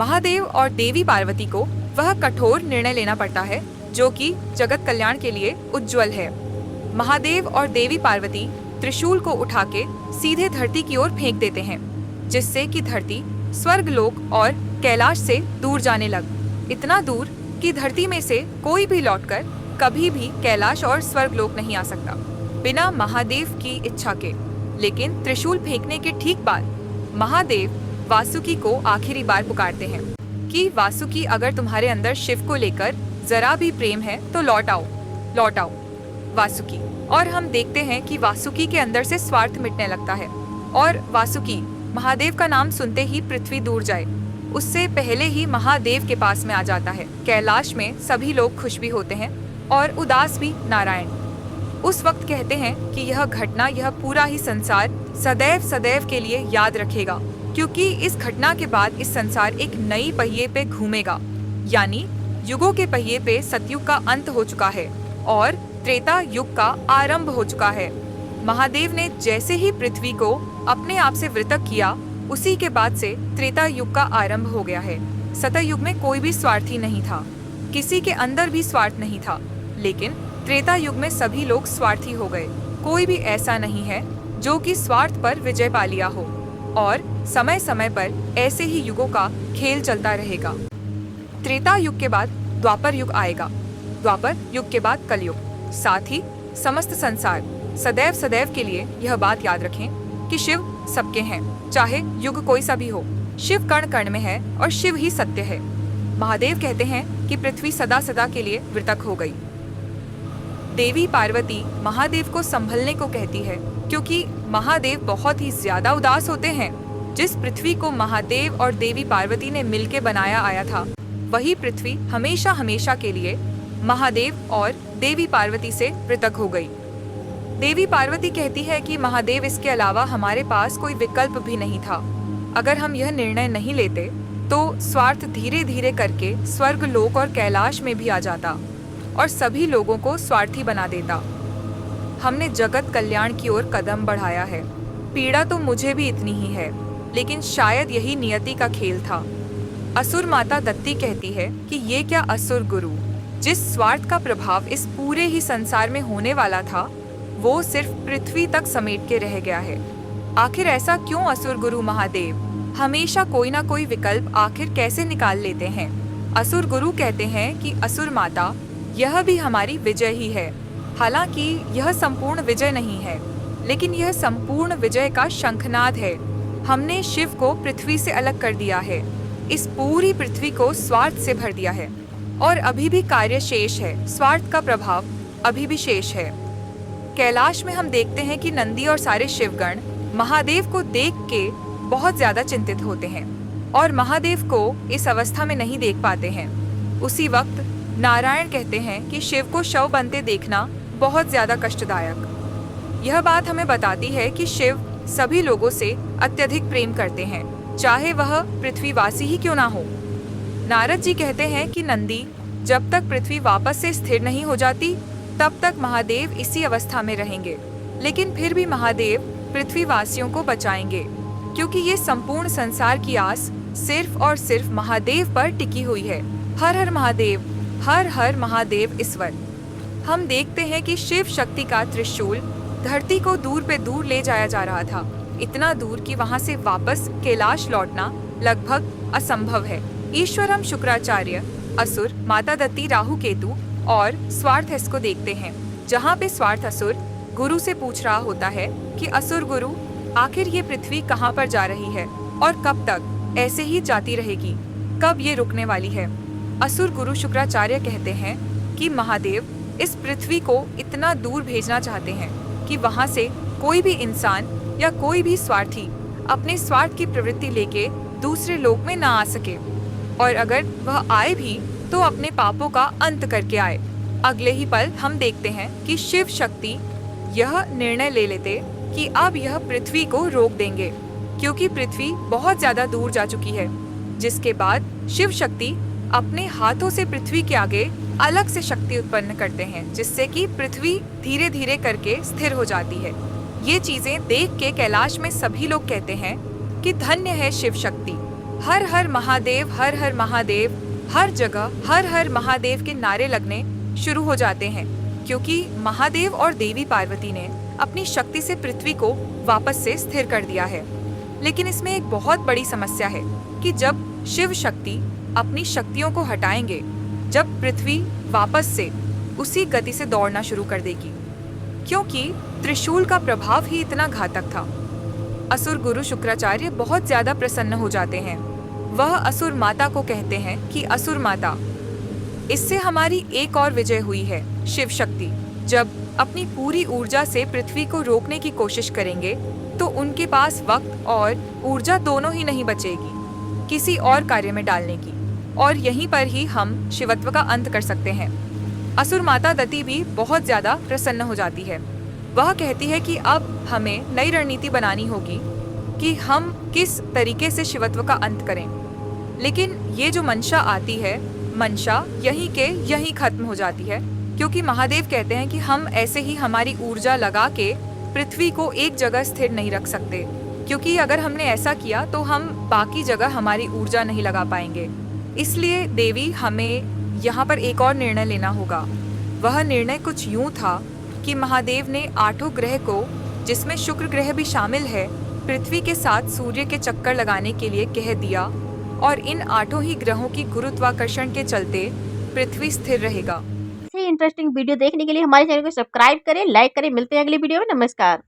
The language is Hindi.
महादेव और देवी पार्वती को वह कठोर निर्णय लेना पड़ता है जो कि जगत कल्याण के लिए उज्जवल है। महादेव और देवी पार्वती त्रिशूल को उठा के सीधे धरती की ओर फेंक देते हैं, जिससे कि धरती स्वर्गलोक और कैलाश से दूर जाने लग, इतना दूर कि धरती में से कोई भी लौटकर कभी भी कैलाश और स्वर्गलोक नहीं आ सकता बिना महादेव की इच्छा के। लेकिन त्रिशूल फेंकने के ठीक बाद महादेव वासुकी को आखिरी बार पुकारते हैं कि वासुकी, अगर तुम्हारे अंदर शिव को लेकर जरा भी प्रेम है तो लौट आओ, लौट आओ वासुकी। और हम देखते हैं कि वासुकी के अंदर से स्वार्थ मिटने लगता है और वासुकी महादेव का नाम सुनते ही पृथ्वी दूर जाए उससे पहले ही महादेव के पास में आ जाता है। कैलाश में सभी लोग खुश भी होते हैं और उदास भी नारायण। उस वक्त कहते हैं कि यह घटना, यह पूरा ही संसार सदैव सदैव के लिए याद रखेगा, क्योंकि इस घटना के बाद इस संसार एक नई पहिए पे घूमेगा, यानी युगों के पहिए पे सतयुग का अंत हो चुका है और त्रेता युग का आरंभ हो चुका है। महादेव ने जैसे ही पृथ्वी को अपने आप से वृतक किया, उसी के बाद से त्रेता युग का आरंभ हो गया है। सतयुग में कोई भी स्वार्थी नहीं था, किसी के अंदर भी स्वार्थ नहीं था, लेकिन त्रेता युग में सभी लोग स्वार्थी हो गए। कोई भी ऐसा नहीं है जो कि स्वार्थ पर विजय पा लिया हो, और समय समय पर ऐसे ही युगों का खेल चलता रहेगा। त्रेता युग के बाद द्वापर युग आएगा, द्वापर युग के बाद कलयुग। साथ ही समस्त संसार सदैव सदैव के लिए यह बात याद रखें कि शिव सबके हैं, चाहे युग कोई सा भी हो। शिव कण कण में है और शिव ही सत्य है। महादेव कहते हैं कि पृथ्वी सदा सदा के लिए मृतक हो गई। देवी पार्वती महादेव को संभलने को कहती है, क्योंकि महादेव बहुत ही ज्यादा उदास होते हैं। जिस पृथ्वी को महादेव और देवी पार्वती ने मिलके बनाया आया था, वही पृथ्वी हमेशा हमेशा के लिए महादेव और देवी पार्वती से पृथक हो गई। देवी पार्वती कहती है कि महादेव, इसके अलावा हमारे पास कोई विकल्प भी नहीं था। अगर हम यह निर्णय नहीं लेते तो स्वार्थ धीरे धीरे करके स्वर्ग लोक और कैलाश में भी आ जाता और सभी लोगों को स्वार्थी बना देता। हमने जगत कल्याण की ओर कदम बढ़ाया है। पीड़ा तो मुझे भी इतनी ही है, लेकिन शायद यही नियति का खेल था। असुर माता दत्ती कहती है कि ये क्या असुर गुरु, जिस स्वार्थ का प्रभाव इस पूरे ही संसार में होने वाला था, वो सिर्फ पृथ्वी तक समेट के रह गया है। आखिर ऐसा क्यों असुर गुरु महादेव हमेशा कोई ना कोई विकल्प आखिर कैसे निकाल लेते हैं? असुर गुरु कहते हैं कि असुर माता, यह भी हमारी विजय ही है। हालांकि यह संपूर्ण विजय नहीं है, लेकिन यह संपूर्ण विजय का शंखनाद है। हमने शिव को पृथ्वी से अलग कर दिया है, इस पूरी पृथ्वी को स्वार्थ से भर दिया है और अभी भी कार्य शेष है। स्वार्थ का प्रभाव अभी भी शेष है। कैलाश में हम देखते हैं कि नंदी और सारे शिवगण महादेव को देख के बहुत ज्यादा चिंतित होते हैं और महादेव को इस अवस्था में नहीं देख पाते हैं। उसी वक्त नारायण कहते हैं कि शिव को शव बनते देखना बहुत ज्यादा कष्टदायक। यह बात हमें बताती है कि शिव सभी लोगों से अत्यधिक प्रेम करते हैं, चाहे वह पृथ्वीवासी ही क्यों ना हो। नारद जी कहते हैं कि नंदी, जब तक पृथ्वी वापस से स्थिर नहीं हो जाती तब तक महादेव इसी अवस्था में रहेंगे, लेकिन फिर भी महादेव पृथ्वीवासियों को बचाएंगे, क्योंकि ये संपूर्ण संसार की आस सिर्फ और सिर्फ महादेव पर टिकी हुई है। हर हर महादेव, हर हर महादेव ईश्वर। हम देखते हैं कि शिव शक्ति का त्रिशूल धरती को दूर पे दूर ले जाया जा रहा था, इतना दूर कि वहां से वापस कैलाश लौटना लगभग असंभव है। ईश्वरम शुक्राचार्य, असुर, माता दत्ती, राहु केतु और स्वार्थस को देखते हैं, जहाँ पे स्वार्थ असुर गुरु से पूछ रहा होता है कि असुर गुरु, आखिर ये पृथ्वी कहाँ पर जा रही है और कब तक ऐसे ही जाती रहेगी, कब ये रुकने वाली है? असुर गुरु शुक्राचार्य कहते हैं कि महादेव इस पृथ्वी को इतना दूर भेजना चाहते हैं कि वहाँ से कोई भी इंसान या कोई भी स्वार्थी अपने स्वार्थ की प्रवृत्ति लेके दूसरे लोक में ना आ सके, और अगर वह आए भी तो अपने पापों का अंत करके आए। अगले ही पल हम देखते हैं कि शिव शक्ति यह निर्णय ले लेते कि अब यह पृथ्वी को रोक देंगे, क्योंकि पृथ्वी बहुत ज्यादा दूर जा चुकी है। जिसके बाद शिव शक्ति अपने हाथों से पृथ्वी के आगे अलग से शक्ति उत्पन्न करते हैं, जिससे कि पृथ्वी धीरे धीरे करके स्थिर हो जाती है। ये चीजें देख के कैलाश में सभी लोग कहते हैं कि धन्य है शिव शक्ति, हर हर महादेव, हर हर महादेव, हर जगह हर हर महादेव के नारे लगने शुरू हो जाते हैं, क्योंकि महादेव और देवी पार्वती ने अपनी शक्ति से पृथ्वी को वापस से स्थिर कर दिया है। लेकिन इसमें एक बहुत बड़ी समस्या है कि जब शिव शक्ति अपनी शक्तियों को हटाएंगे, जब पृथ्वी वापस से उसी गति से दौड़ना शुरू कर देगी, क्योंकि त्रिशूल का प्रभाव ही इतना घातक था। असुर गुरु शुक्राचार्य बहुत ज्यादा प्रसन्न हो जाते हैं। वह असुर माता को कहते हैं कि असुर माता, इससे हमारी एक और विजय हुई है। शिव शक्ति जब अपनी पूरी ऊर्जा से पृथ्वी को रोकने की कोशिश करेंगे तो उनके पास वक्त और ऊर्जा दोनों ही नहीं बचेगी किसी और कार्य में डालने की, और यहीं पर ही हम शिवत्व का अंत कर सकते हैं। असुर माता दति भी बहुत ज्यादा प्रसन्न हो जाती है। वह कहती है कि अब हमें नई रणनीति बनानी होगी कि हम किस तरीके से शिवत्व का अंत करें। लेकिन ये जो मंशा आती है, मंशा यहीं के यहीं खत्म हो जाती है, क्योंकि महादेव कहते हैं कि हम ऐसे ही हमारी ऊर्जा लगा के पृथ्वी को एक जगह स्थिर नहीं रख सकते, क्योंकि अगर हमने ऐसा किया तो हम बाकी जगह हमारी ऊर्जा नहीं लगा पाएंगे। इसलिए देवी, हमें यहाँ पर एक और निर्णय लेना होगा। वह निर्णय कुछ यूं था कि महादेव ने 8 ग्रह को, जिसमें शुक्र ग्रह भी शामिल है, पृथ्वी के साथ सूर्य के चक्कर लगाने के लिए कह दिया, और इन 8 ही ग्रहों की गुरुत्वाकर्षण के चलते पृथ्वी स्थिर रहेगा। ऐसे ही इंटरेस्टिंग वीडियो देखने के लिए हमारे चैनल को सब्सक्राइब करें, लाइक करें। मिलते हैं अगली वीडियो में। नमस्कार।